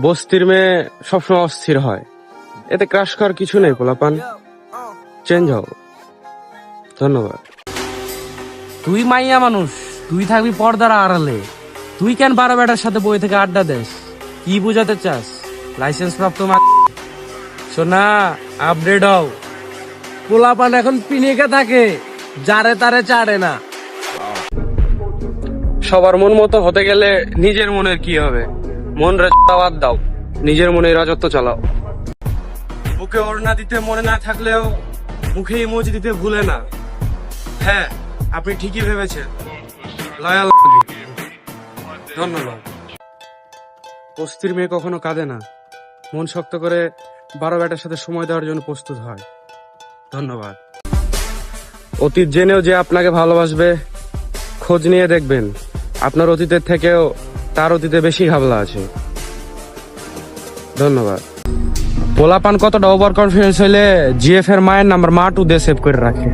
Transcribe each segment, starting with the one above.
বস্তির মেয়ে সবসময় অস্থির হয়, এতে ক্রাশ করার কিছু নেই। পোলাপান চেঞ্জ হও। ধন্যবাদ। তুই মাইয়া মানুষ, তুই থাকবি পর্দার আড়ালে। তুই কেন বারো বেটার সাথে বই থেকে আড্ডা দেস? কি বুঝাতে চাস? লাইসেন্স প্রাপ্ত শোনা, আপডেট হও। পোলাপান এখন পিনিকে থাকে, যারে তারে চাড়ে না। সবার মন মতো হতে গেলে নিজের মনের কি হবে? মন বাদ দাও, নিজের মনে রাজত্ব চালাও। বুকে ওড়না দিতে মনে না থাকলেও মুখে ইমোজি দিতে ভুলে না। হ্যাঁ, আপনি ঠিকই ভেবেছেন। লয়াল। ধন্যবাদ। বস্তির মেয়ে কখনো কাঁদে না, মন শক্ত করে বারো বেটার সাথে সময় দেওয়ার জন্য প্রস্তুত হয়। ধন্যবাদ। অতীত জেনেও যে আপনাকে ভালোবাসবে, খোঁজ নিয়ে দেখবেন আপনার অতীতের থেকেও তার অতীতে বেশি ঘাবলা আছে। ধন্যবাদ। পোলাপান কতটা ওভার কনফিডেন্স হইলে জিএফ এর মায়ের নাম্বার মা2 দিয়ে সেভ করে রাখে।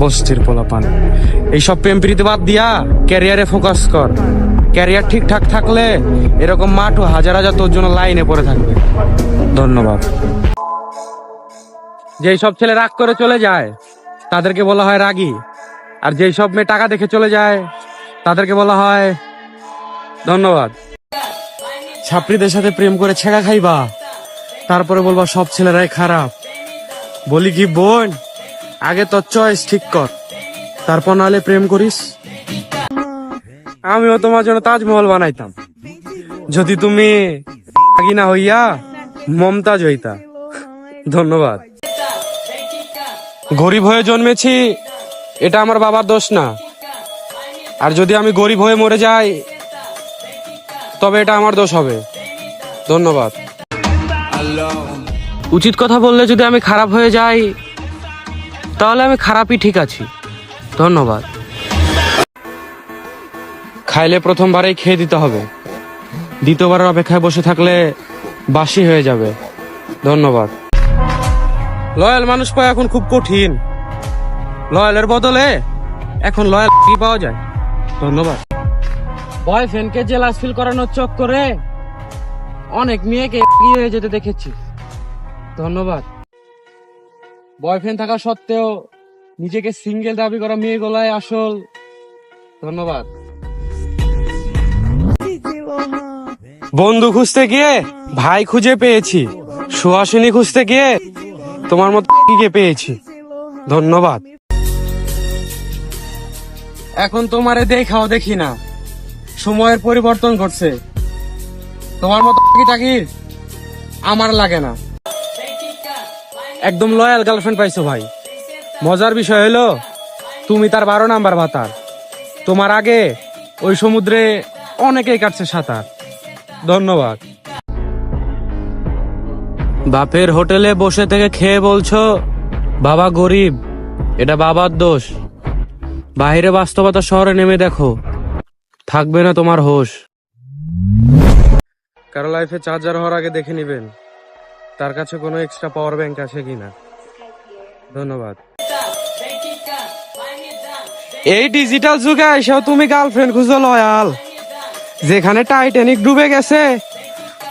বস্তির পোলাপান, এইসব প্রেম প্রীতি বাদ দিয়া ক্যারিয়ারে ফোকাস কর। ক্যারিয়ার ঠিকঠাক থাকলে এরকম মা2 হাজার হাজার তোর জন্য লাইনে পড়ে থাকবে। ধন্যবাদ। যেই সব ছেলে রাগ করে চলে যায় তাদেরকে বলা হয় রাগী, আর যেই সব মেয়ে টাকা দেখে চলে যায় তাদেরকে বলা হয় ধন্যবাদ। ছাত্রীদের সাথে প্রেম করে ছেঁড়া খাইবা, তারপরে বলবা সব ছেলেরাই খারাপ। বলি কি বোন, আগে তোর চয়েস ঠিক কর, তারপর নাহলে প্রেম করিস। আমিও তোমার জন্য তাজমহল বানাইতাম যদি তুমি না হইয়া মমতাজ হইতা। ধন্যবাদ। গরিব হয়ে জন্মেছি, এটা আমার বাবার দোষ না। আর যদি আমি গরিব হয়ে মরে যাই তবে এটা আমার দোষ হবে। ধন্যবাদ। উচিত কথা বললে যদি আমি খারাপ হয়ে যাই তাহলে আমি খারাপই ঠিক আছি। ধন্যবাদ। খাইলে প্রথমবারেই খেয়ে দিতে হবে, দ্বিতীয়বারের অপেক্ষায় বসে থাকলে বাসি হয়ে যাবে। ধন্যবাদ। লয়াল মানুষ পাওয়া এখন খুব কঠিন। লয়ালের বদলে এখন লয়াল কি পাওয়া যায়। ধন্যবাদ। বয়ফ্রেন্ডকে জেলাস ফিল করানোর চক্করে অনেক মেয়েকে হয়ে যেতে দেখেছি। ধন্যবাদ। বয়ফ্রেন্ড থাকা সত্ত্বেও নিজেকে সিঙ্গেল দাবি করা মেয়েগুলাই আসল। ধন্যবাদ। বন্ধু খুঁজতে গিয়ে ভাই খুঁজে পেয়েছি, সুহাসিনী খুঁজতে গিয়ে তোমার মতো পেয়েছি। ধন্যবাদ। এখন তোমারে দেখাও দেখি না, সময়ের পরিবর্তন ঘটছে। তোমার মতো তাকির আমার লাগে না। একদম লয়াল গার্লফ্রেন্ড পাইছো ভাই। মজার বিষয় হলো তুমি তার 12 নাম্বার ভাতার। তোমার আগে ওই সমুদ্রে অনেকেই কাটছে সাঁতার। ধন্যবাদ। বাপের হোটেলে বসে থেকে খেয়ে বলছো বাবা গরিব, এটা বাবার দোষ। বাইরে বাস্তবতা শহরে নেমে দেখো, থাকবে না তোমার হোশ। কারো লাইফে চার্জার হওয়ার আগে দেখে নিবেন তার কাছে কোনো এক্সট্রা পাওয়ার ব্যাংক আছে কিনা। ধন্যবাদ। এই ডিজিটাল যুগে এসেও তুমি গার্লফ্রেন্ড খুঁজো লয়াল। যেখানে টাইটানিক ডুবে গেছে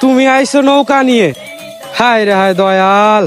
তুমি আইছো নৌকা নিয়ে। হায় রে হায় দয়াল।